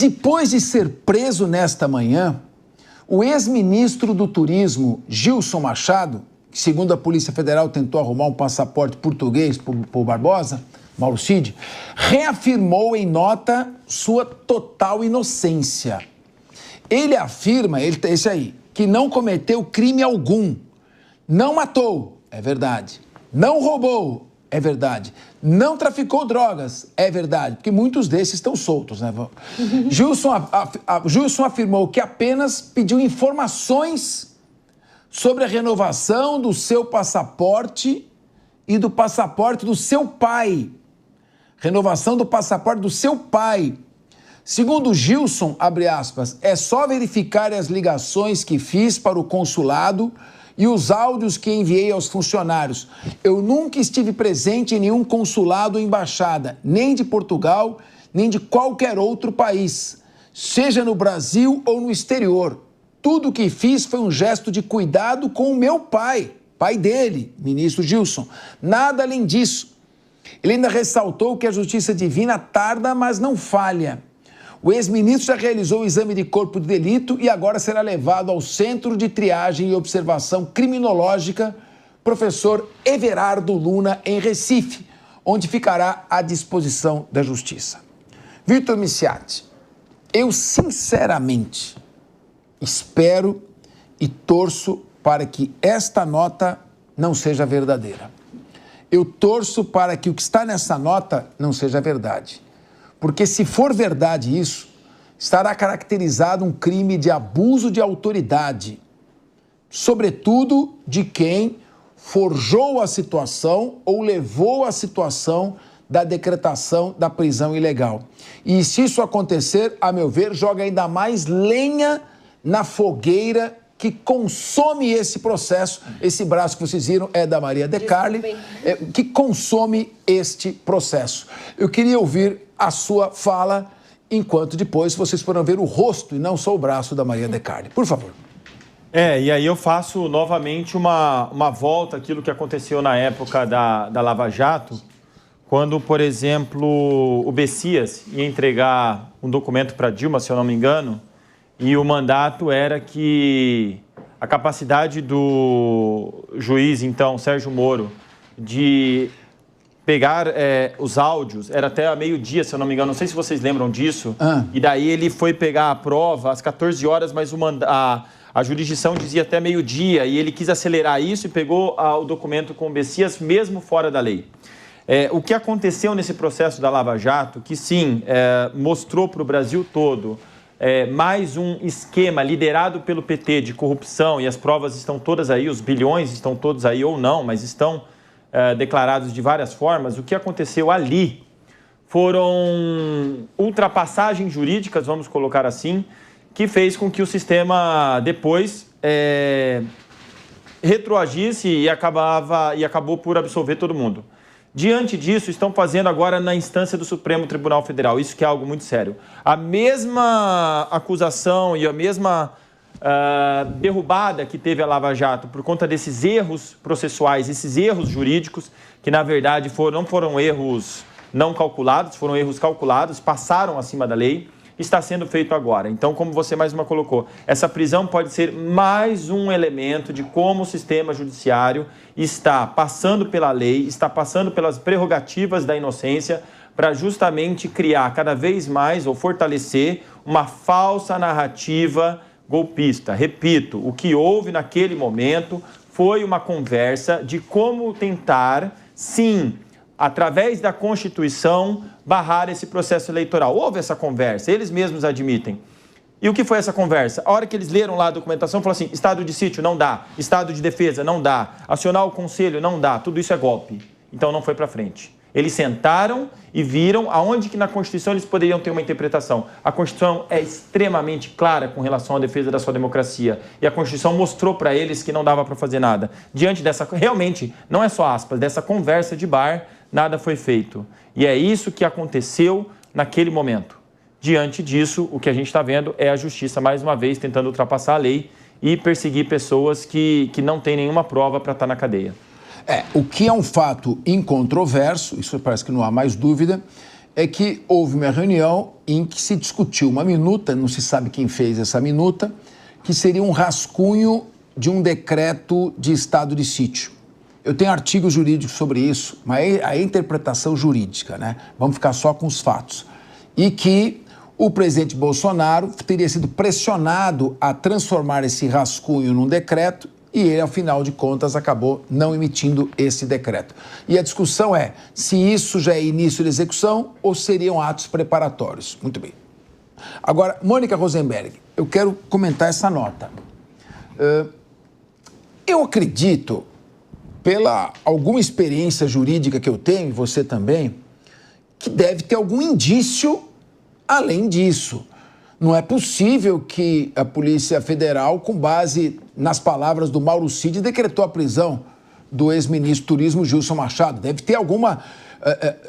Depois de ser preso nesta manhã, o ex-ministro do Turismo, Gilson Machado, que segundo a Polícia Federal tentou arrumar um passaporte português para o Barbosa, Mauro Cid, reafirmou em nota sua total inocência. Ele afirma, esse aí, que não cometeu crime algum, não matou, é verdade, não roubou, é verdade, não traficou drogas, é verdade, porque muitos desses estão soltos, né? Gilson afirmou que apenas pediu informações sobre a renovação do seu passaporte e do passaporte do seu pai. Renovação do passaporte do seu pai. Segundo Gilson, abre aspas, é só verificar as ligações que fiz para o consulado e os áudios que enviei aos funcionários. Eu nunca estive presente em nenhum consulado ou embaixada, nem de Portugal, nem de qualquer outro país, seja no Brasil ou no exterior. Tudo o que fiz foi um gesto de cuidado com o meu pai dele, ministro Gilson. Nada além disso. Ele ainda ressaltou que a justiça divina tarda, mas não falha. O ex-ministro já realizou o exame de corpo de delito e agora será levado ao Centro de Triagem e Observação Criminológica, professor Everardo Luna, em Recife, onde ficará à disposição da Justiça. Vitor Miciati, eu sinceramente espero e torço para que esta nota não seja verdadeira. Eu torço para que o que está nessa nota não seja verdade. Porque se for verdade isso, estará caracterizado um crime de abuso de autoridade, sobretudo de quem forjou a situação ou levou a situação da decretação da prisão ilegal. E se isso acontecer, a meu ver, joga ainda mais lenha na fogueira que consome esse processo. Esse braço que vocês viram é da Maria De Carli, que consome este processo. Eu queria ouvir a sua fala, enquanto depois vocês foram ver o rosto e não só o braço da Maria De Carli. Por favor. E aí eu faço novamente uma volta àquilo que aconteceu na época da Lava Jato, quando, por exemplo, o Bessias ia entregar um documento para Dilma, se eu não me engano, e o mandato era que a capacidade do juiz, então, Sérgio Moro, de pegar os áudios, era até meio-dia, se eu não me engano, não sei se vocês lembram disso, e daí ele foi pegar a prova às 14 horas, mas a jurisdição dizia até meio-dia, e ele quis acelerar isso e pegou o documento com o Bessias, mesmo fora da lei. O que aconteceu nesse processo da Lava Jato, que sim, mostrou para o Brasil todo mais um esquema liderado pelo PT de corrupção, e as provas estão todas aí, os bilhões estão todos aí ou não, mas estão declarados de várias formas. O que aconteceu ali foram ultrapassagens jurídicas, vamos colocar assim, que fez com que o sistema depois retroagisse e acabou por absolver todo mundo. Diante disso, estão fazendo agora na instância do Supremo Tribunal Federal, isso que é algo muito sério. A mesma acusação e a mesma derrubada que teve a Lava Jato por conta desses erros processuais, esses erros jurídicos, que na verdade não foram erros não calculados, foram erros calculados, passaram acima da lei, está sendo feito agora. Então, como você mais uma colocou, essa prisão pode ser mais um elemento de como o sistema judiciário está passando pela lei, está passando pelas prerrogativas da inocência para justamente criar cada vez mais ou fortalecer uma falsa narrativa golpista. Repito, o que houve naquele momento foi uma conversa de como tentar, sim, através da Constituição, barrar esse processo eleitoral. Houve essa conversa, eles mesmos admitem. E o que foi essa conversa? A hora que eles leram lá a documentação, falaram assim, estado de sítio não dá, estado de defesa não dá, acionar o conselho não dá, tudo isso é golpe. Então não foi para frente. Eles sentaram e viram aonde que na Constituição eles poderiam ter uma interpretação. A Constituição é extremamente clara com relação à defesa da sua democracia. E a Constituição mostrou para eles que não dava para fazer nada. Diante dessa, realmente, não é só aspas, dessa conversa de bar, nada foi feito. E é isso que aconteceu naquele momento. Diante disso, o que a gente está vendo é a justiça, mais uma vez, tentando ultrapassar a lei e perseguir pessoas que não têm nenhuma prova para estar na cadeia. O que é um fato incontroverso, isso parece que não há mais dúvida, é que houve uma reunião em que se discutiu uma minuta, não se sabe quem fez essa minuta, que seria um rascunho de um decreto de estado de sítio. Eu tenho artigos jurídicos sobre isso, mas a interpretação jurídica, né? Vamos ficar só com os fatos. E que o presidente Bolsonaro teria sido pressionado a transformar esse rascunho num decreto e ele, ao final de contas, acabou não emitindo esse decreto. E a discussão é se isso já é início de execução ou seriam atos preparatórios. Muito bem. Agora, Mônica Rosenberg, eu quero comentar essa nota. Eu acredito, pela alguma experiência jurídica que eu tenho, e você também, que deve ter algum indício além disso. Não é possível que a Polícia Federal, com base nas palavras do Mauro Cid, decretou a prisão do ex-ministro do Turismo, Gilson Machado. Deve ter alguma...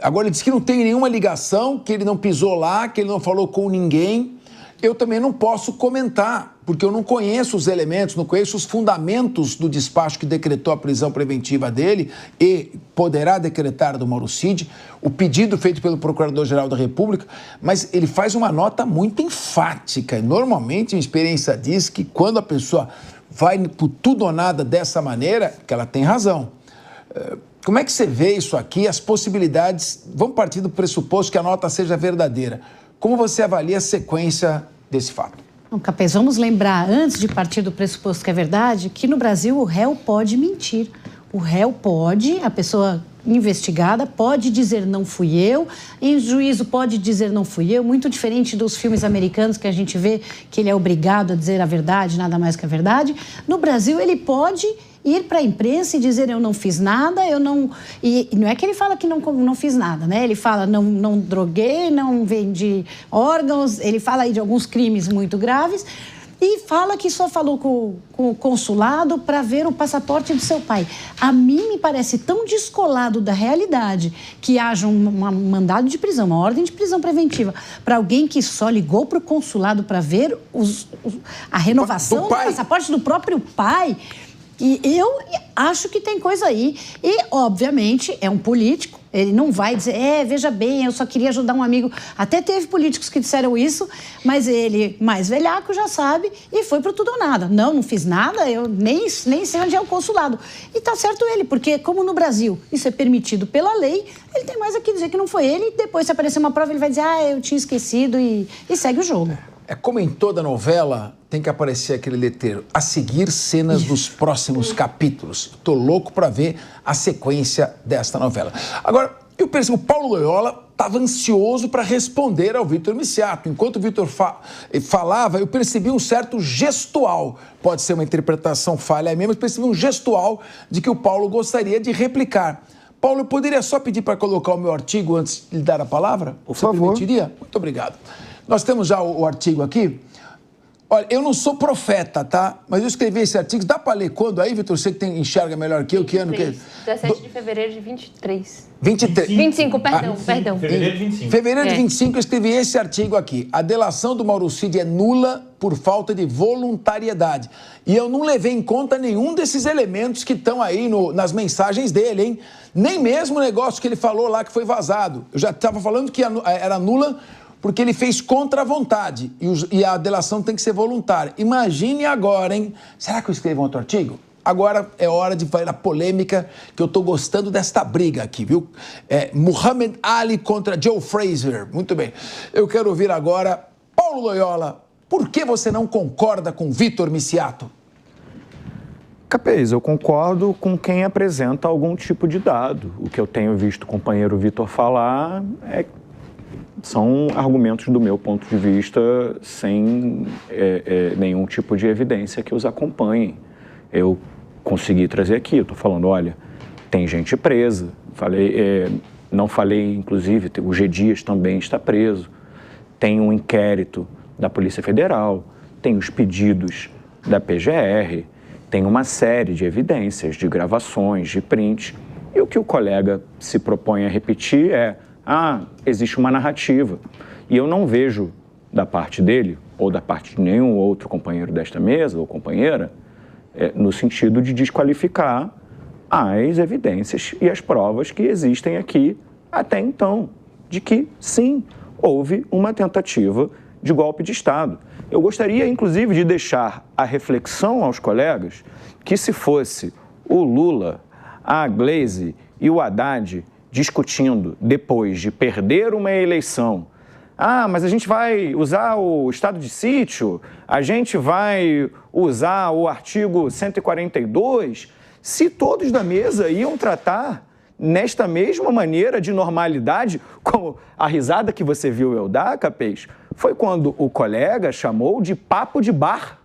Agora, ele disse que não tem nenhuma ligação, que ele não pisou lá, que ele não falou com ninguém. Eu também não posso comentar, porque eu não conheço os elementos, não conheço os fundamentos do despacho que decretou a prisão preventiva dele e poderá decretar do Mauro Cid, o pedido feito pelo Procurador-Geral da República, mas ele faz uma nota muito enfática. E normalmente a experiência diz que quando a pessoa vai por tudo ou nada dessa maneira, que ela tem razão. Como é que você vê isso aqui, as possibilidades? Vamos partir do pressuposto que a nota seja verdadeira. Como você avalia a sequência desse fato? Não, Capês, vamos lembrar, antes de partir do pressuposto que é verdade, que no Brasil o réu pode mentir. O réu pode, a pessoa investigada pode dizer não fui eu, e o juízo pode dizer não fui eu, muito diferente dos filmes americanos que a gente vê que ele é obrigado a dizer a verdade, nada mais que a verdade. No Brasil ele pode ir para a imprensa e dizer eu não fiz nada, eu não... E não é que ele fala que não fiz nada, né? Ele fala não droguei, não vendi órgãos, ele fala aí de alguns crimes muito graves e fala que só falou com o consulado para ver o passaporte do seu pai. A mim me parece tão descolado da realidade que haja um mandado de prisão, uma ordem de prisão preventiva para alguém que só ligou para o consulado para ver a renovação do passaporte do próprio pai. E eu acho que tem coisa aí. E, obviamente, é um político. Ele não vai dizer, veja bem, eu só queria ajudar um amigo. Até teve políticos que disseram isso, mas ele, mais velhaco, já sabe e foi pro tudo ou nada. Não fiz nada, eu nem sei onde é o consulado. E tá certo ele, porque como no Brasil isso é permitido pela lei, ele tem mais aqui dizer que não foi ele. E depois, se aparecer uma prova, ele vai dizer, eu tinha esquecido e segue o jogo. É como em toda novela, tem que aparecer aquele letreiro. A seguir, cenas dos próximos capítulos. Tô louco para ver a sequência desta novela. Agora, eu percebo que o Paulo Loyola estava ansioso para responder ao Vitor Misiato. Enquanto o Vitor falava, eu percebi um certo gestual. Pode ser uma interpretação falha minha, mas percebi um gestual de que o Paulo gostaria de replicar. Paulo, eu poderia só pedir para colocar o meu artigo antes de lhe dar a palavra? Por favor. Permitiria? Muito obrigado. Nós temos já o artigo aqui. Olha, eu não sou profeta, tá? Mas eu escrevi esse artigo. Dá para ler quando aí, Vitor? Você que enxerga melhor que eu, que ano que... 17 de fevereiro de 23. 25, perdão. Fevereiro de 25. Fevereiro de 25 eu escrevi esse artigo aqui. A delação do Mauro Cid é nula por falta de voluntariedade. E eu não levei em conta nenhum desses elementos que estão aí nas mensagens dele, hein? Nem mesmo o negócio que ele falou lá que foi vazado. Eu já estava falando que era nula porque ele fez contra a vontade e a delação tem que ser voluntária. Imagine agora, hein? Será que eu escrevo um outro artigo? Agora é hora de falar a polêmica, que eu estou gostando desta briga aqui, viu? Muhammad Ali contra Joe Frazier. Muito bem. Eu quero ouvir agora, Paulo Loyola, por que você não concorda com Vitor Misiato? Capês, eu concordo com quem apresenta algum tipo de dado. O que eu tenho visto o companheiro Vitor falar são argumentos do meu ponto de vista sem nenhum tipo de evidência que os acompanhem. Eu consegui trazer aqui, eu estou falando, olha, tem gente presa, não falei, inclusive, o G. Dias também está preso, tem um inquérito da Polícia Federal, tem os pedidos da PGR, tem uma série de evidências, de gravações, de print, e o que o colega se propõe a repetir existe uma narrativa. E eu não vejo da parte dele, ou da parte de nenhum outro companheiro desta mesa, ou companheira, no sentido de desqualificar as evidências e as provas que existem aqui até então. de que, sim, houve uma tentativa de golpe de Estado. Eu gostaria, inclusive, de deixar a reflexão aos colegas que se fosse o Lula, a Gleisi e o Haddad discutindo depois de perder uma eleição, mas a gente vai usar o estado de sítio, a gente vai usar o artigo 142, se todos da mesa iam tratar nesta mesma maneira de normalidade, como a risada que você viu eu dar, Capês, foi quando o colega chamou de papo de bar,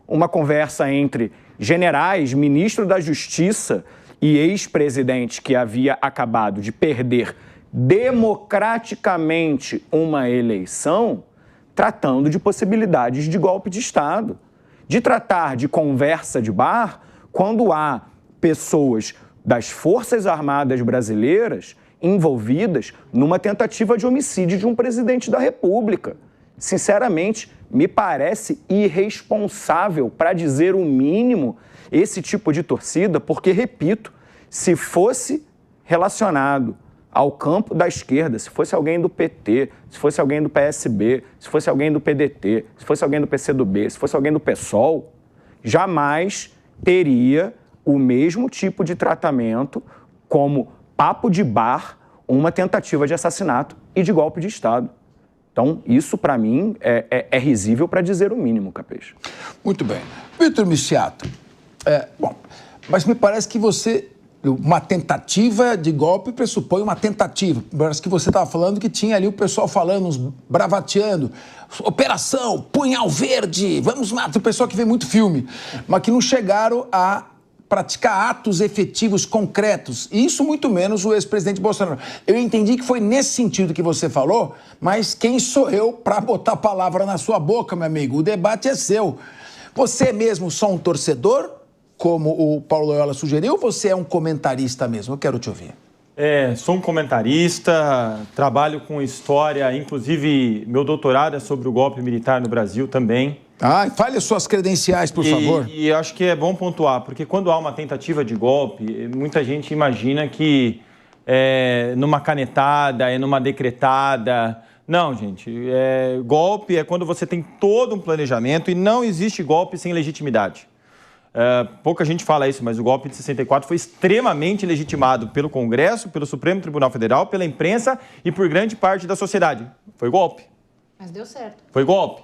uma conversa entre generais, ministro da Justiça e ex-presidente que havia acabado de perder democraticamente uma eleição, tratando de possibilidades de golpe de Estado, de tratar de conversa de bar quando há pessoas das Forças Armadas brasileiras envolvidas numa tentativa de homicídio de um presidente da República. Sinceramente, me parece irresponsável, para dizer o mínimo, esse tipo de torcida, porque, repito, se fosse relacionado ao campo da esquerda, se fosse alguém do PT, se fosse alguém do PSB, se fosse alguém do PDT, se fosse alguém do PCdoB, se fosse alguém do PSOL, jamais teria o mesmo tipo de tratamento como papo de bar, uma tentativa de assassinato e de golpe de Estado. Então, isso, para mim, é risível, para dizer o mínimo, Capês. Muito bem. Vitor Micciato, mas me parece que uma tentativa de golpe pressupõe uma tentativa. Parece que você estava falando que tinha ali o pessoal falando, uns bravateando, operação, punhal verde, vamos matar, o pessoal que vê muito filme, mas que não chegaram a praticar atos efetivos, concretos, e isso muito menos o ex-presidente Bolsonaro. Eu entendi que foi nesse sentido que você falou, mas quem sou eu para botar a palavra na sua boca, meu amigo? O debate é seu. Você é mesmo só um torcedor, como o Paulo Loyola sugeriu, ou você é um comentarista mesmo? Eu quero te ouvir. Sou um comentarista, trabalho com história, inclusive meu doutorado é sobre o golpe militar no Brasil também. Fale as suas credenciais, por favor. E acho que é bom pontuar, porque quando há uma tentativa de golpe, muita gente imagina que é numa canetada, é numa decretada. Não, gente, golpe é quando você tem todo um planejamento e não existe golpe sem legitimidade. Pouca gente fala isso, mas o golpe de 64 foi extremamente legitimado pelo Congresso, pelo Supremo Tribunal Federal, pela imprensa e por grande parte da sociedade. Foi golpe. Mas deu certo. Foi golpe.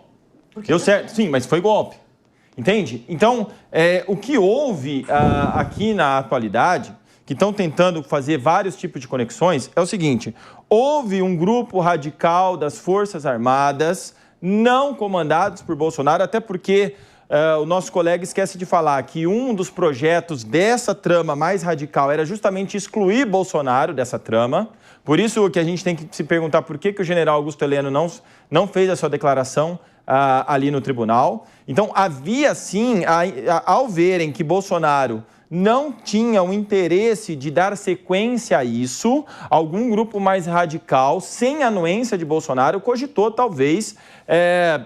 Deu certo, sim, mas foi golpe. Entende? Então, o que houve aqui na atualidade, que estão tentando fazer vários tipos de conexões, é o seguinte: houve um grupo radical das Forças Armadas, não comandados por Bolsonaro, até porque o nosso colega esquece de falar que um dos projetos dessa trama mais radical era justamente excluir Bolsonaro dessa trama. Por isso que a gente tem que se perguntar por que o general Augusto Heleno não fez a sua declaração ali no tribunal. Então, havia sim, ao verem que Bolsonaro não tinha o interesse de dar sequência a isso, algum grupo mais radical, sem anuência de Bolsonaro, cogitou talvez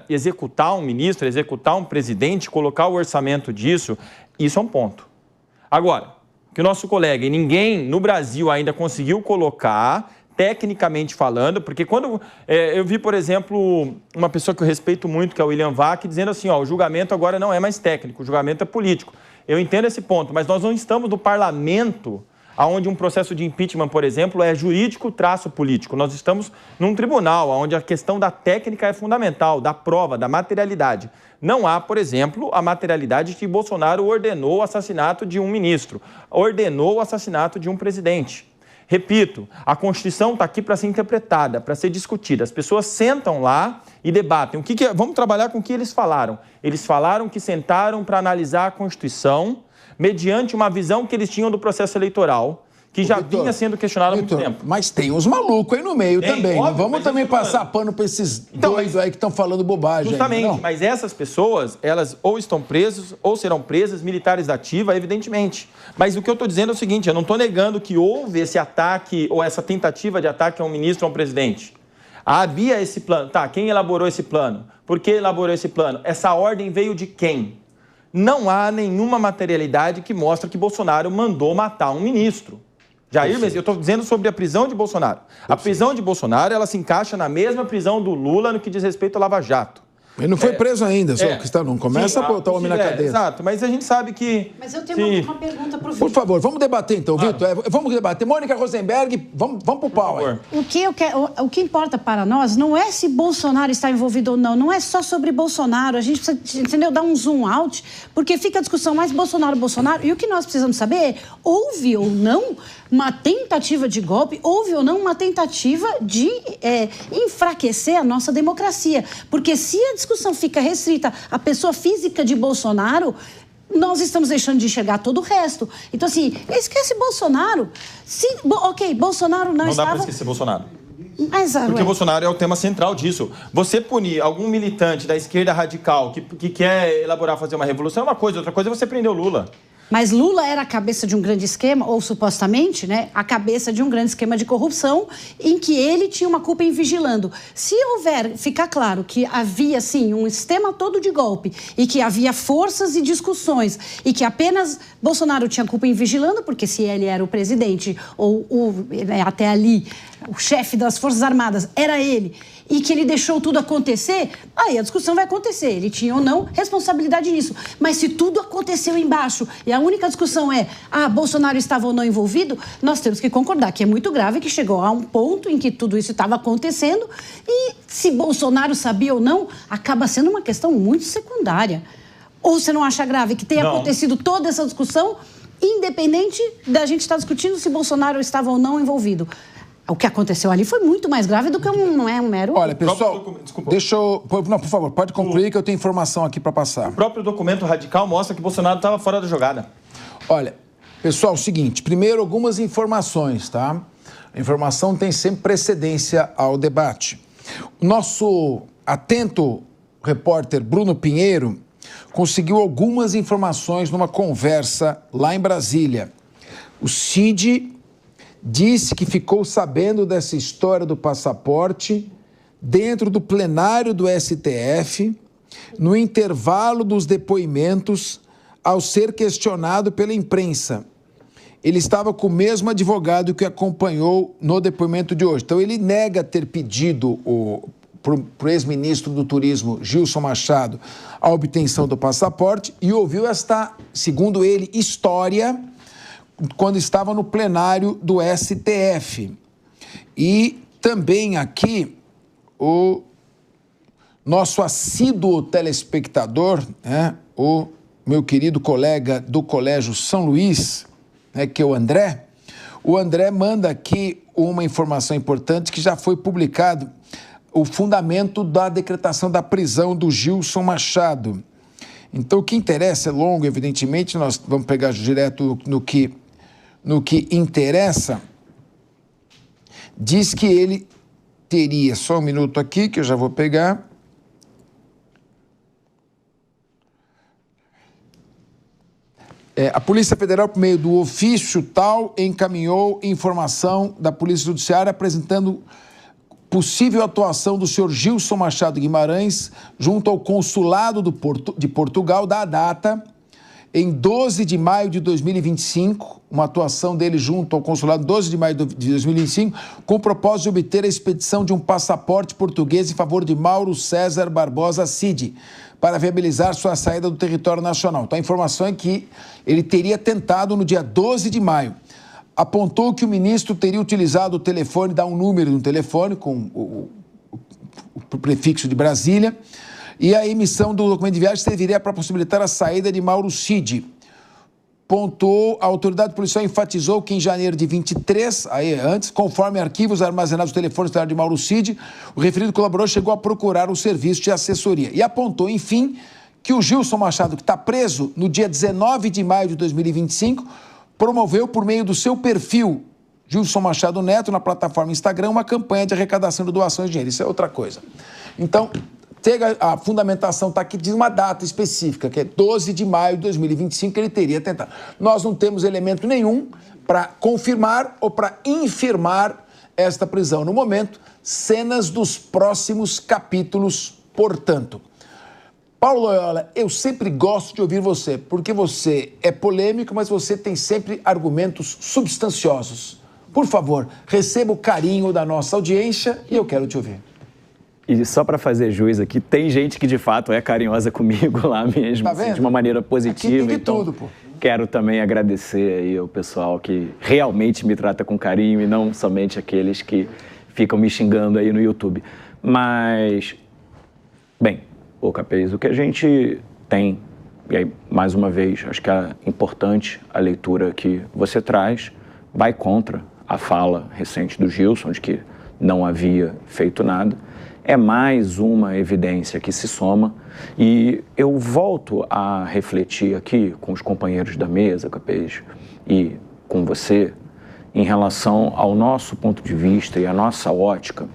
executar um ministro, executar um presidente, colocar o orçamento disso. Isso é um ponto. Agora, que o nosso colega e ninguém no Brasil ainda conseguiu colocar, tecnicamente falando, porque quando eu vi, por exemplo, uma pessoa que eu respeito muito, que é o William Vac, dizendo assim, o julgamento agora não é mais técnico, o julgamento é político. Eu entendo esse ponto, mas nós não estamos no parlamento, onde um processo de impeachment, por exemplo, é jurídico-político. Nós estamos num tribunal, onde a questão da técnica é fundamental, da prova, da materialidade. Não há, por exemplo, a materialidade de que Bolsonaro ordenou o assassinato de um ministro, ordenou o assassinato de um presidente. Repito, a Constituição está aqui para ser interpretada, para ser discutida. As pessoas sentam lá e debatem. Vamos trabalhar com o que eles falaram. Eles falaram que sentaram para analisar a Constituição mediante uma visão que eles tinham do processo eleitoral, que já vinha sendo questionado há muito tempo. Mas tem uns malucos aí no meio também. Óbvio, não vamos também passar pano para esses doidos aí que estão falando bobagem. Justamente, não. Mas essas pessoas, elas ou estão presas ou serão presas, militares da ativa, evidentemente. Mas o que eu estou dizendo é o seguinte, eu não estou negando que houve esse ataque ou essa tentativa de ataque a um ministro ou a um presidente. Havia esse plano. Quem elaborou esse plano? Por que elaborou esse plano? Essa ordem veio de quem? Não há nenhuma materialidade que mostra que Bolsonaro mandou matar um ministro. Jair Messias, eu estou dizendo sobre a prisão de Bolsonaro. A prisão de Bolsonaro, ela se encaixa na mesma prisão do Lula no que diz respeito ao Lava Jato. Ele não foi preso ainda, só que não começa a botar o homem na cadeia. Exato, mas a gente sabe que... Mas eu tenho uma pergunta para o Vitor. Por favor, vamos debater então, Vitor. Vamos debater. Mônica Rosenberg, vamos pro pau aí. O que importa para nós não é se Bolsonaro está envolvido ou não, não é só sobre Bolsonaro. A gente precisa, entendeu, dar um zoom out, porque fica a discussão mais Bolsonaro, e o que nós precisamos saber é, houve ou não uma tentativa de golpe, houve ou não uma tentativa de enfraquecer a nossa democracia. Porque se a discussão fica restrita à pessoa física de Bolsonaro, nós estamos deixando de enxergar todo o resto. Então, assim, esquece Bolsonaro. Bolsonaro não estava... Não dá para esquecer Bolsonaro. Mas, porque Bolsonaro é o tema central disso. Você punir algum militante da esquerda radical que quer elaborar, fazer uma revolução é uma coisa, outra coisa é você prender o Lula. Mas Lula era a cabeça de um grande esquema, ou supostamente, né, a cabeça de um grande esquema de corrupção, em que ele tinha uma culpa em vigilando. Se ficar claro que havia, sim, um sistema todo de golpe, e que havia forças e discussões, e que apenas Bolsonaro tinha culpa em vigilando, porque se ele era o presidente, ou até ali, o chefe das Forças Armadas, era ele, e que ele deixou tudo acontecer, aí a discussão vai acontecer. Ele tinha ou não responsabilidade nisso. Mas se tudo aconteceu embaixo e a única discussão é, Bolsonaro estava ou não envolvido, nós temos que concordar que é muito grave, que chegou a um ponto em que tudo isso estava acontecendo e se Bolsonaro sabia ou não, acaba sendo uma questão muito secundária. Ou você não acha grave que tenha acontecido toda essa discussão, independente da gente estar discutindo se Bolsonaro estava ou não envolvido? O que aconteceu ali foi muito mais grave do que um mero... Olha, pessoal, deixa eu... Não, por favor, pode concluir que eu tenho informação aqui para passar. O próprio documento radical mostra que Bolsonaro estava fora da jogada. Olha, pessoal, é o seguinte, primeiro algumas informações, tá? A informação tem sempre precedência ao debate. O nosso atento repórter Bruno Pinheiro conseguiu algumas informações numa conversa lá em Brasília. O Cid disse que ficou sabendo dessa história do passaporte dentro do plenário do STF, no intervalo dos depoimentos, ao ser questionado pela imprensa. Ele estava com o mesmo advogado que acompanhou no depoimento de hoje. Então, ele nega ter pedido para o ex-ministro do Turismo, Gilson Machado, a obtenção do passaporte e ouviu esta, segundo ele, história quando estava no plenário do STF. E também aqui o nosso assíduo telespectador, né, o meu querido colega do Colégio São Luís, né, que é o André manda aqui uma informação importante que já foi publicado, o fundamento da decretação da prisão do Gilson Machado. Então, o que interessa é longo, evidentemente, nós vamos pegar direto no que interessa. Diz que ele teria, só um minuto aqui, que eu já vou pegar. A Polícia Federal, por meio do ofício tal, encaminhou informação da Polícia Judiciária apresentando possível atuação do senhor Gilson Machado Guimarães junto ao Consulado de Portugal, da data em 12 de maio de 2025, uma atuação dele junto ao Consulado 12 de maio de 2025, com o propósito de obter a expedição de um passaporte português em favor de Mauro César Barbosa Cid, para viabilizar sua saída do território nacional. Então, a informação é que ele teria tentado no dia 12 de maio. Apontou que o ministro teria utilizado o telefone, dá um número no telefone com o prefixo de Brasília, e a emissão do documento de viagem serviria para possibilitar a saída de Mauro Cid. Pontuou, a autoridade policial enfatizou que em janeiro de 23, conforme arquivos armazenados no telefone celular de Mauro Cid, o referido colaborador chegou a procurar o serviço de assessoria. E apontou, enfim, que o Gilson Machado, que está preso no dia 19 de maio de 2025, promoveu por meio do seu perfil, Gilson Machado Neto, na plataforma Instagram, uma campanha de arrecadação de doações de dinheiro. Isso é outra coisa. Então, a fundamentação está aqui, diz uma data específica, que é 12 de maio de 2025, que ele teria tentado. Nós não temos elemento nenhum para confirmar ou para infirmar esta prisão. No momento, cenas dos próximos capítulos, portanto. Paulo Loyola, eu sempre gosto de ouvir você, porque você é polêmico, mas você tem sempre argumentos substanciosos. Por favor, receba o carinho da nossa audiência e eu quero te ouvir. E só para fazer jus aqui, tem gente que de fato é carinhosa comigo lá mesmo, Tá assim, de uma maneira positiva. Aqui tem de então, tudo, pô. Quero também agradecer aí ao pessoal que realmente me trata com carinho e não somente aqueles que ficam me xingando aí no YouTube. Mas, bem, ô Capês, o que a gente tem, e aí, mais uma vez, acho que é importante a leitura que você traz, vai contra a fala recente do Gilson, de que não havia feito nada. É mais uma evidência que se soma e eu volto a refletir aqui com os companheiros da mesa, Capês, e com você, em relação ao nosso ponto de vista e a nossa ótica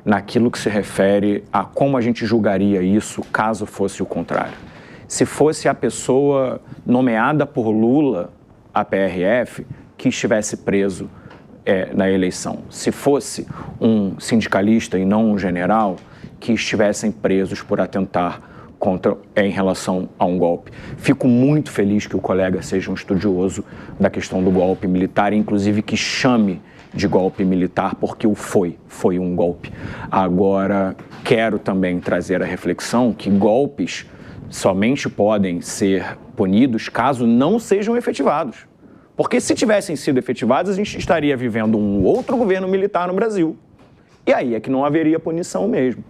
naquilo que se refere a como a gente julgaria isso caso fosse o contrário. Se fosse a pessoa nomeada por Lula, a PRF, que estivesse preso na eleição. Se fosse um sindicalista e não um general, que estivessem presos por atentar em relação a um golpe. Fico muito feliz que o colega seja um estudioso da questão do golpe militar, inclusive que chame de golpe militar, porque foi um golpe. Agora, quero também trazer a reflexão que golpes somente podem ser punidos caso não sejam efetivados. Porque se tivessem sido efetivados, a gente estaria vivendo um outro governo militar no Brasil. E aí é que não haveria punição mesmo.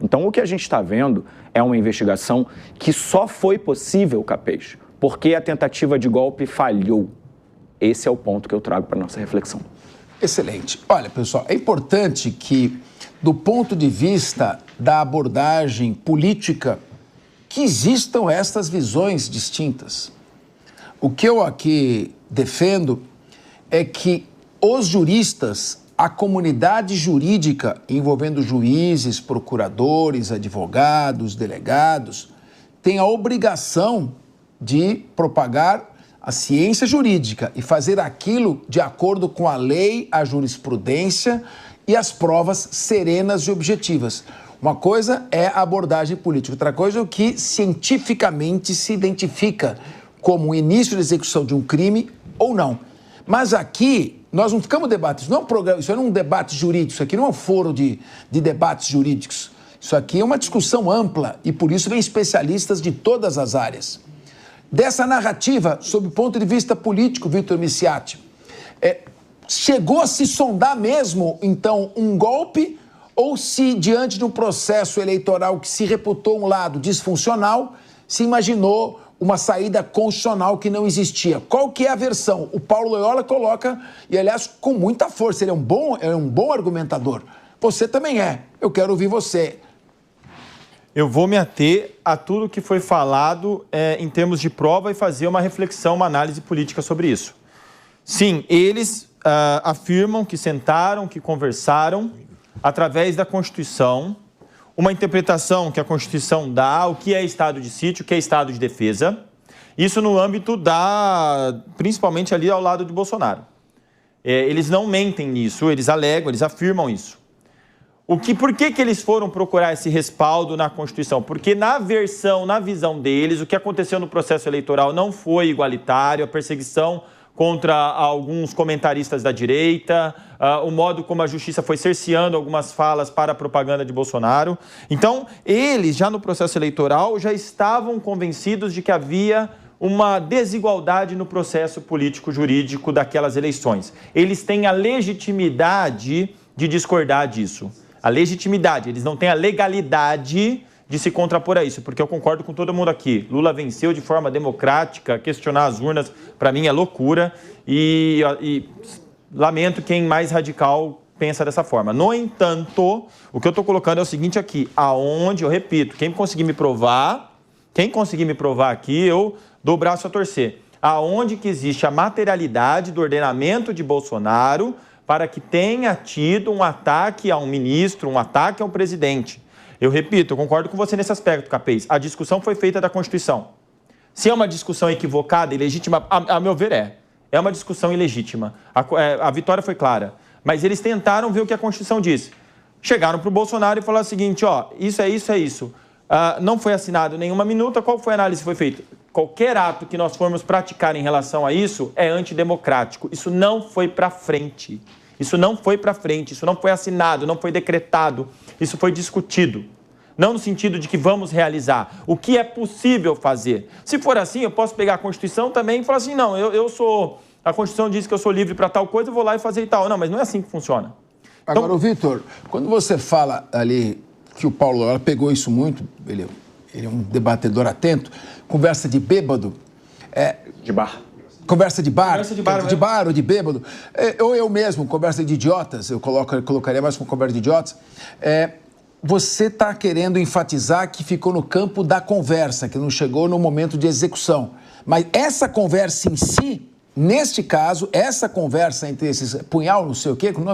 Então, o que a gente está vendo é uma investigação que só foi possível, Capês, porque a tentativa de golpe falhou. Esse é o ponto que eu trago para a nossa reflexão. Excelente. Olha, pessoal, é importante que, do ponto de vista da abordagem política, que existam estas visões distintas. O que eu aqui defendo é que os juristas, a comunidade jurídica envolvendo juízes, procuradores, advogados, delegados, tem a obrigação de propagar a ciência jurídica e fazer aquilo de acordo com a lei, a jurisprudência e as provas serenas e objetivas. Uma coisa é a abordagem política, outra coisa é o que cientificamente se identifica como o início da execução de um crime ou não. Mas aqui, nós não ficamos debatendo, isso não é um programa, isso não é um debate jurídico, isso aqui não é um foro de debates jurídicos. Isso aqui é uma discussão ampla e por isso vem especialistas de todas as áreas. Dessa narrativa, sob o ponto de vista político, Vitor Miciati, chegou a se sondar mesmo, então, um golpe ou se, diante de um processo eleitoral que se reputou um lado disfuncional, se imaginou uma saída constitucional que não existia. Qual que é a versão? O Paulo Loyola coloca, e aliás, com muita força, ele é um bom argumentador. Você também é. Eu quero ouvir você. Eu vou me ater a tudo que foi falado em termos de prova e fazer uma reflexão, uma análise política sobre isso. Sim, eles afirmam que sentaram, que conversaram através da Constituição, uma interpretação que a Constituição dá, o que é estado de sítio, o que é estado de defesa, isso no âmbito principalmente ali ao lado de Bolsonaro. Eles não mentem nisso, eles alegam, eles afirmam isso. Por que eles foram procurar esse respaldo na Constituição? Porque na visão deles, o que aconteceu no processo eleitoral não foi igualitário, a perseguição contra alguns comentaristas da direita, o modo como a justiça foi cerceando algumas falas para a propaganda de Bolsonaro. Então, eles, já no processo eleitoral, já estavam convencidos de que havia uma desigualdade no processo político-jurídico daquelas eleições. Eles têm a legitimidade de discordar disso. A legitimidade, eles não têm a legalidade de se contrapor a isso, porque eu concordo com todo mundo aqui. Lula venceu de forma democrática, questionar as urnas, para mim, é loucura, e lamento quem mais radical pensa dessa forma. No entanto, o que eu estou colocando é o seguinte aqui, aonde, eu repito, quem conseguir me provar aqui, eu dou o braço a torcer. Aonde que existe a materialidade do ordenamento de Bolsonaro para que tenha tido um ataque a um ministro, um ataque a um presidente. Eu repito, eu concordo com você nesse aspecto, Capês. A discussão foi feita da Constituição. Se é uma discussão equivocada e legítima, a meu ver é uma discussão ilegítima. A vitória foi clara. Mas eles tentaram ver o que a Constituição disse. Chegaram para o Bolsonaro e falaram o seguinte, isso é isso. Não foi assinado nenhuma minuta, qual foi a análise que foi feita? Qualquer ato que nós formos praticar em relação a isso é antidemocrático. Isso não foi para frente. Isso não foi para frente, isso não foi assinado, não foi decretado, isso foi discutido. Não no sentido de que vamos realizar. O que é possível fazer? Se for assim, eu posso pegar a Constituição também e falar assim, não, eu sou... A Constituição diz que eu sou livre para tal coisa, eu vou lá e fazer e tal. Não, mas não é assim que funciona. Então... Agora, Vitor, quando você fala ali que o Paulo Loyola pegou isso muito, ele é um debatedor atento, conversa de bêbado... De bar. Conversa de bar, Conversa de bar ou de bêbado, ou eu mesmo, conversa de idiotas, eu colocaria mais como conversa de idiotas, você está querendo enfatizar que ficou no campo da conversa, que não chegou no momento de execução. Mas essa conversa em si, neste caso, essa conversa entre esses punhal, não sei o quê, com um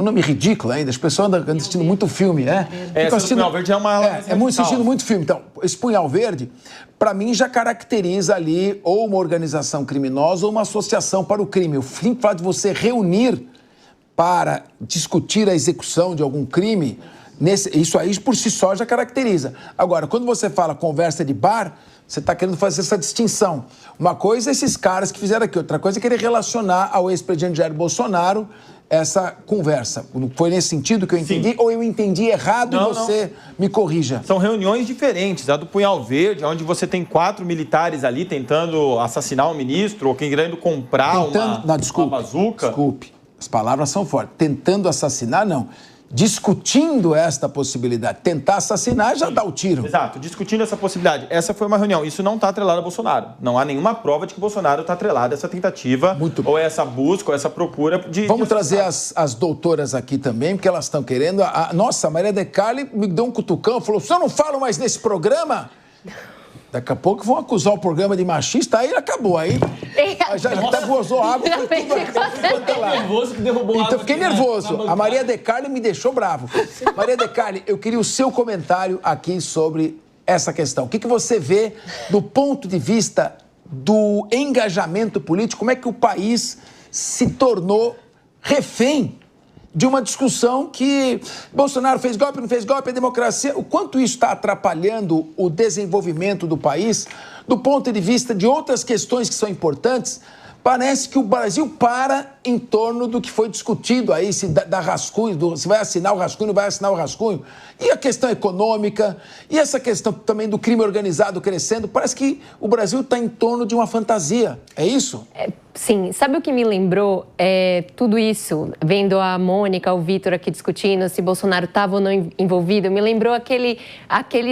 nome ridículo ainda, as pessoas andam assistindo muito filme, né? Esse punhal verde é uma... assistindo muito filme. Então, esse punhal verde, para mim, já caracteriza ali ou uma organização criminosa ou uma associação para o crime. O fato de você reunir para discutir a execução de algum crime, isso aí por si só já caracteriza. Agora, quando você fala conversa de bar, você está querendo fazer essa distinção. Uma coisa é esses caras que fizeram aqui, outra coisa é querer relacionar ao ex-presidente Jair Bolsonaro essa conversa. Foi nesse sentido que eu entendi? Sim. Ou eu entendi errado e você me corrija? São reuniões diferentes. A do Punhal Verde, onde você tem 4 militares ali tentando assassinar um ministro ou querendo comprar uma bazuca. Desculpe, as palavras são fortes. Tentando assassinar, não. Discutindo esta possibilidade. Tentar assassinar já dá o tiro. Exato, discutindo essa possibilidade. Essa foi uma reunião. Isso não está atrelado a Bolsonaro. Não há nenhuma prova de que Bolsonaro está atrelado a essa tentativa, ou essa busca, ou essa procura de... Vamos trazer as doutoras aqui também, porque elas estão querendo... Nossa, a Maria de Carli me deu um cutucão, falou, se eu não falo mais nesse programa... Daqui a pouco vão acusar o programa de machista, aí acabou, aí já até gozou água, foi tudo aqui. Nervoso que derrubou água. Então, fiquei nervoso. A Maria de Carli me deixou bravo. Maria de Carli, eu queria o seu comentário aqui sobre essa questão. O que você vê do ponto de vista do engajamento político? Como é que o país se tornou refém de uma discussão que Bolsonaro fez golpe, não fez golpe, a democracia, o quanto isso está atrapalhando o desenvolvimento do país, do ponto de vista de outras questões que são importantes. Parece que o Brasil para em torno do que foi discutido aí, se dá rascunho, se vai assinar o rascunho, não vai assinar o rascunho. E a questão econômica, e essa questão também do crime organizado crescendo. Parece que o Brasil está em torno de uma fantasia. É isso? Sim. Sabe o que me lembrou? Tudo isso, vendo a Mônica, o Vitor aqui discutindo se Bolsonaro estava ou não envolvido, me lembrou aquele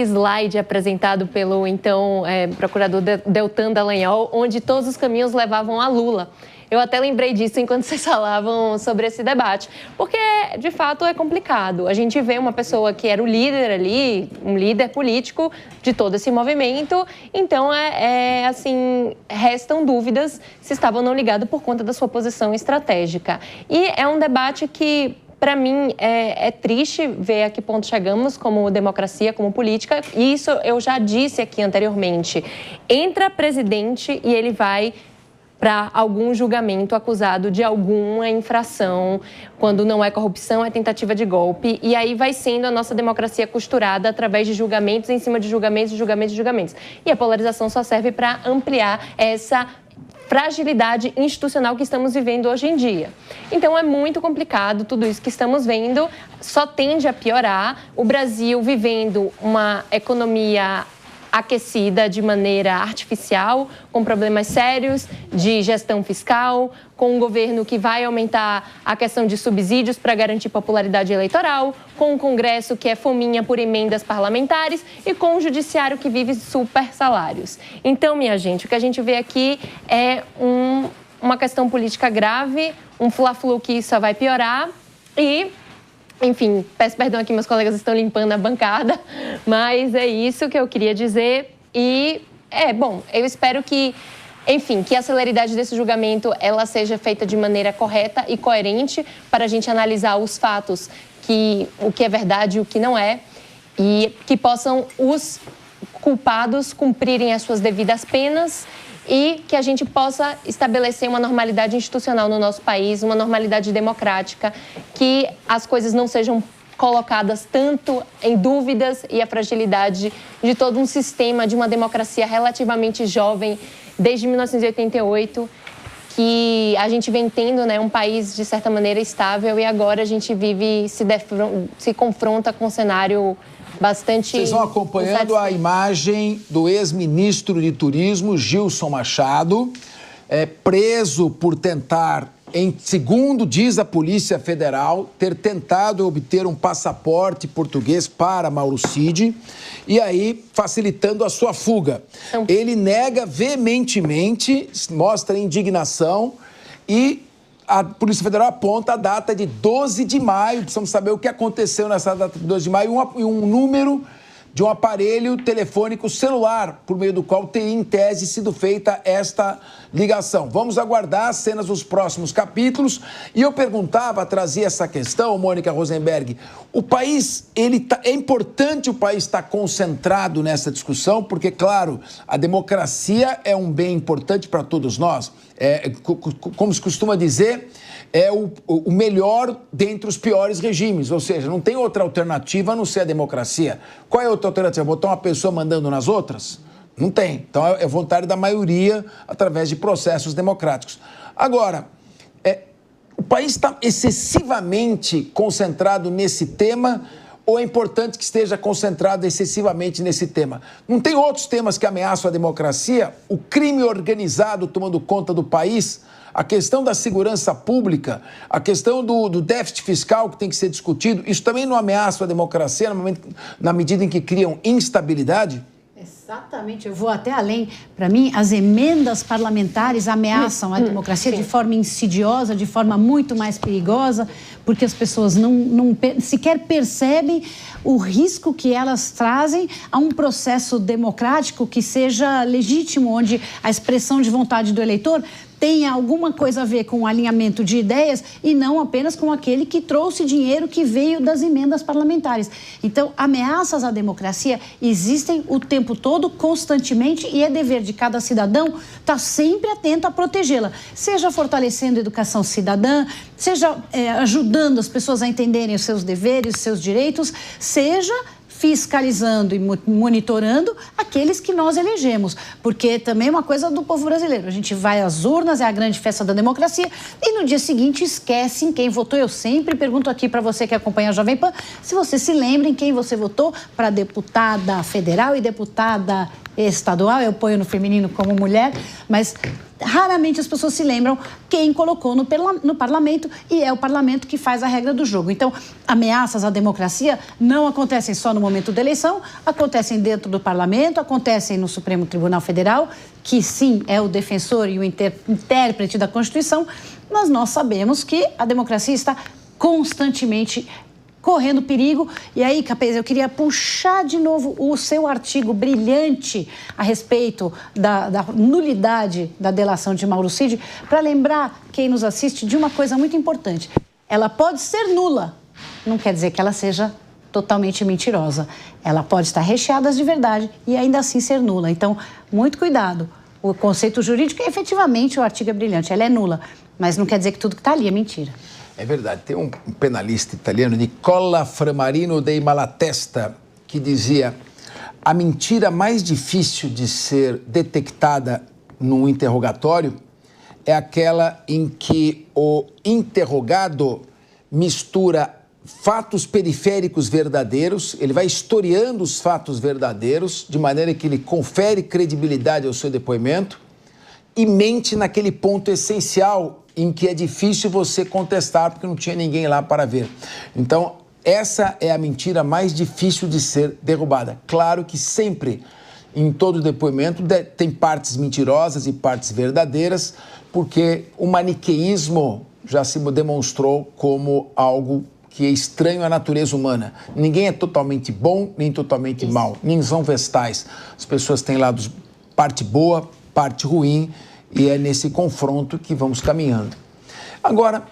slide apresentado pelo, então, procurador Deltan Dallagnol, onde todos os caminhos levavam a Lula. Eu até lembrei disso enquanto vocês falavam sobre esse debate, porque, de fato, é complicado. A gente vê uma pessoa que era o líder ali, um líder político de todo esse movimento, então, assim, restam dúvidas se estava ou não ligado por conta da sua posição estratégica. E é um debate que, para mim, é triste ver a que ponto chegamos como democracia, como política, e isso eu já disse aqui anteriormente. Entra presidente e ele vai para algum julgamento acusado de alguma infração, quando não é corrupção, é tentativa de golpe, e aí vai sendo a nossa democracia costurada através de julgamentos, em cima de julgamentos, de julgamentos, de julgamentos. E a polarização só serve para ampliar essa fragilidade institucional que estamos vivendo hoje em dia. Então, é muito complicado tudo isso que estamos vendo, só tende a piorar. O Brasil vivendo uma economia aquecida de maneira artificial, com problemas sérios de gestão fiscal, com um governo que vai aumentar a questão de subsídios para garantir popularidade eleitoral, com um Congresso que é fominha por emendas parlamentares e com um judiciário que vive super salários. Então, minha gente, o que a gente vê aqui é uma questão política grave, um fla-flu que só vai piorar e... Enfim, peço perdão aqui, meus colegas estão limpando a bancada, mas é isso que eu queria dizer. E, bom, eu espero que, enfim, que a celeridade desse julgamento ela seja feita de maneira correta e coerente para a gente analisar os fatos, o que é verdade e o que não é, e que possam os culpados cumprirem as suas devidas penas e que a gente possa estabelecer uma normalidade institucional no nosso país, uma normalidade democrática, que as coisas não sejam colocadas tanto em dúvidas e a fragilidade de todo um sistema de uma democracia relativamente jovem, desde 1988, que a gente vem tendo, né, um país de certa maneira estável e agora a gente vive, se confronta com um cenário bastante... Vocês vão acompanhando a imagem do ex-ministro de Turismo, Gilson Machado, preso por tentar, segundo diz a Polícia Federal, ter tentado obter um passaporte português para Mauro Cid e aí facilitando a sua fuga. Ele nega veementemente, mostra indignação e a Polícia Federal aponta a data de 12 de maio. Precisamos saber o que aconteceu nessa data de 12 de maio e um número de um aparelho telefônico celular, por meio do qual teria, em tese, sido feita esta ligação. Vamos aguardar as cenas dos próximos capítulos. E eu trazia essa questão, Mônica Rosenberg, o país, é importante o país estar concentrado nessa discussão, porque, claro, a democracia é um bem importante para todos nós. Como se costuma dizer, é o melhor dentre os piores regimes, ou seja, não tem outra alternativa a não ser a democracia. Qual é a outra alternativa? Botar uma pessoa mandando nas outras? Não tem. Então é vontade da maioria através de processos democráticos. Agora, o país está excessivamente concentrado nesse tema ou é importante que esteja concentrado excessivamente nesse tema? Não tem outros temas que ameaçam a democracia? O crime organizado tomando conta do país? A questão da segurança pública, a questão do déficit fiscal que tem que ser discutido, isso também não ameaça a democracia na medida em que criam instabilidade? Exatamente, eu vou até além. Para mim, as emendas parlamentares ameaçam a democracia de forma insidiosa, de forma muito mais perigosa, porque as pessoas não sequer percebem o risco que elas trazem a um processo democrático que seja legítimo, onde a expressão de vontade do eleitor tenha alguma coisa a ver com o alinhamento de ideias e não apenas com aquele que trouxe dinheiro que veio das emendas parlamentares. Então, ameaças à democracia existem o tempo todo, constantemente, e é dever de cada cidadão estar sempre atento a protegê-la, seja fortalecendo a educação cidadã, seja ajudando as pessoas a entenderem os seus deveres, os seus direitos, seja fiscalizando e monitorando aqueles que nós elegemos, porque também é uma coisa do povo brasileiro. A gente vai às urnas, é a grande festa da democracia, e no dia seguinte esquece em quem votou. Eu sempre pergunto aqui para você que acompanha a Jovem Pan, se você se lembra em quem você votou para deputada federal e deputada estadual. Eu ponho no feminino como mulher, mas raramente as pessoas se lembram quem colocou no parlamento, e é o parlamento que faz a regra do jogo. Então, ameaças à democracia não acontecem só no momento da eleição, acontecem dentro do parlamento, acontecem no Supremo Tribunal Federal, que sim é o defensor e o intérprete da Constituição, mas nós sabemos que a democracia está constantemente correndo perigo. E aí, Capês, eu queria puxar de novo o seu artigo brilhante a respeito da nulidade da delação de Mauro Cid, para lembrar quem nos assiste de uma coisa muito importante. Ela pode ser nula, não quer dizer que ela seja totalmente mentirosa. Ela pode estar recheada de verdade e ainda assim ser nula. Então, muito cuidado. O conceito jurídico, efetivamente, o artigo é brilhante, ela é nula, mas não quer dizer que tudo que está ali é mentira. É verdade. Tem um penalista italiano, Nicola Framarino dei Malatesta, que dizia: a mentira mais difícil de ser detectada num interrogatório é aquela em que o interrogado mistura fatos periféricos verdadeiros, ele vai historiando os fatos verdadeiros, de maneira que ele confere credibilidade ao seu depoimento e mente naquele ponto essencial em que é difícil você contestar porque não tinha ninguém lá para ver. Então, essa é a mentira mais difícil de ser derrubada. Claro que sempre, em todo depoimento, tem partes mentirosas e partes verdadeiras, porque o maniqueísmo já se demonstrou como algo que é estranho à natureza humana. Ninguém é totalmente bom, nem totalmente mal, nem são vestais. As pessoas têm lados, parte boa, parte ruim, e é nesse confronto que vamos caminhando. Agora,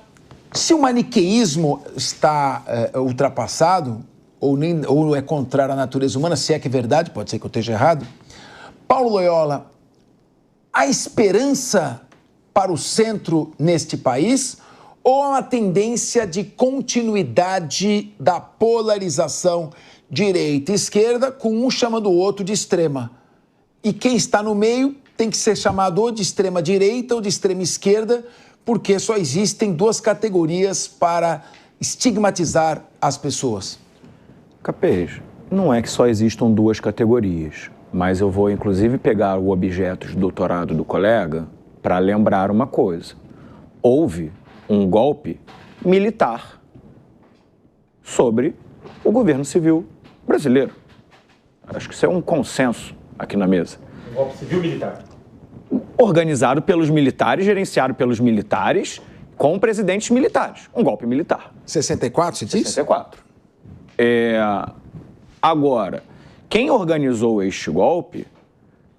se o maniqueísmo está ultrapassado, ou é contrário à natureza humana, se é que é verdade, pode ser que eu esteja errado, Paulo Loyola, há esperança para o centro neste país, ou há uma tendência de continuidade da polarização direita e esquerda, com um chamando o outro de extrema? E quem está no meio tem que ser chamado ou de extrema direita ou de extrema esquerda, porque só existem duas categorias para estigmatizar as pessoas. Capês, não é que só existam duas categorias, mas eu vou inclusive pegar o objeto de doutorado do colega para lembrar uma coisa. Houve um golpe militar sobre o governo civil brasileiro. Acho que isso é um consenso aqui na mesa. Um golpe civil militar. Organizado pelos militares, gerenciado pelos militares, com presidentes militares. Um golpe militar. 64, você disse? 64. Agora, quem organizou este golpe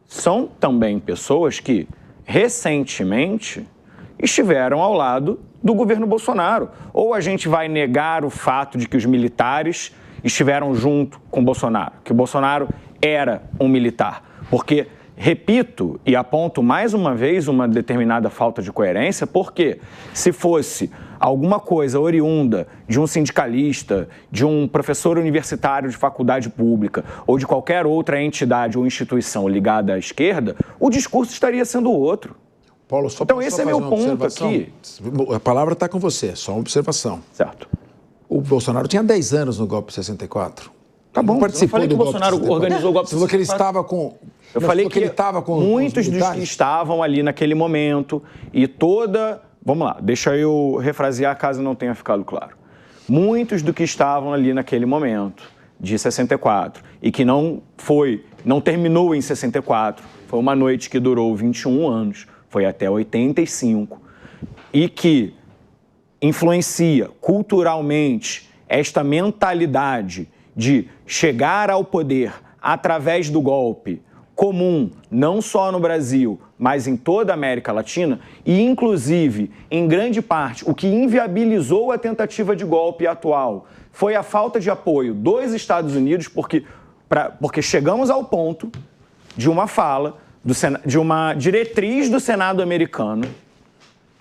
são também pessoas que, recentemente, estiveram ao lado do governo Bolsonaro. Ou a gente vai negar o fato de que os militares estiveram junto com Bolsonaro, que o Bolsonaro era um militar. Porque, repito e aponto mais uma vez uma determinada falta de coerência, porque se fosse alguma coisa oriunda de um sindicalista, de um professor universitário de faculdade pública ou de qualquer outra entidade ou instituição ligada à esquerda, o discurso estaria sendo outro. Paulo, então esse é meu ponto aqui. A palavra está com você, só uma observação. Certo. O Bolsonaro tinha 10 anos no golpe de 64. Tá bom, participou eu falei que o Bolsonaro organizou o golpe de 64. Você falou que ele estava com... Eu falei que ele estava com muitos dos que estavam ali naquele momento e toda... Vamos lá, deixa eu refrasear caso não tenha ficado claro. Muitos do que estavam ali naquele momento, de 64, e que não terminou em 64, foi uma noite que durou 21 anos, foi até 85, e que influencia culturalmente esta mentalidade de chegar ao poder através do golpe comum, não só no Brasil, mas em toda a América Latina, e inclusive, em grande parte, o que inviabilizou a tentativa de golpe atual foi a falta de apoio dos Estados Unidos, porque chegamos ao ponto de uma fala, de uma diretriz do Senado americano,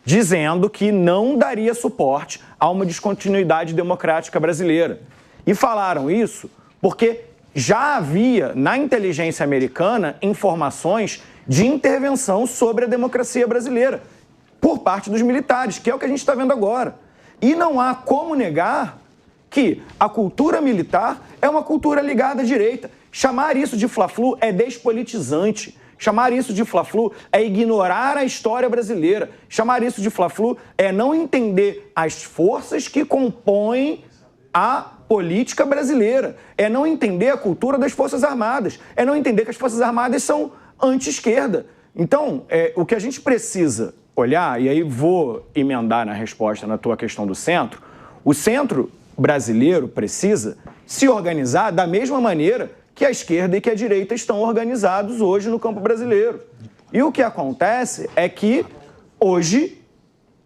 dizendo que não daria suporte a uma descontinuidade democrática brasileira. E falaram isso porque já havia na inteligência americana informações de intervenção sobre a democracia brasileira por parte dos militares, que é o que a gente está vendo agora. E não há como negar que a cultura militar é uma cultura ligada à direita. Chamar isso de Fla-Flu é despolitizante. Chamar isso de Fla-Flu é ignorar a história brasileira. Chamar isso de Fla-Flu é não entender as forças que compõem a política brasileira. É não entender a cultura das Forças Armadas. É não entender que as Forças Armadas são anti-esquerda. Então, o que a gente precisa olhar, e aí vou emendar na resposta na tua questão do centro, o centro brasileiro precisa se organizar da mesma maneira que a esquerda e que a direita estão organizados hoje no campo brasileiro. E o que acontece é que hoje,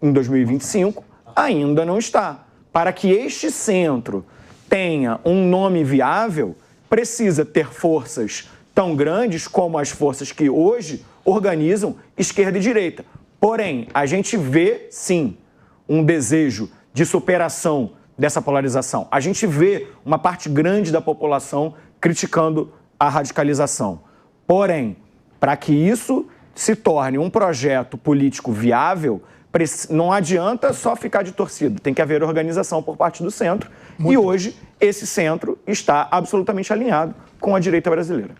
em 2025, ainda não está. Para que este centro tenha um nome viável, precisa ter forças tão grandes como as forças que hoje organizam esquerda e direita. Porém, a gente vê, sim, um desejo de superação dessa polarização. A gente vê uma parte grande da população criticando a radicalização. Porém, para que isso se torne um projeto político viável, não adianta só ficar de torcida, tem que haver organização por parte do centro. E hoje, esse centro está absolutamente alinhado com a direita brasileira.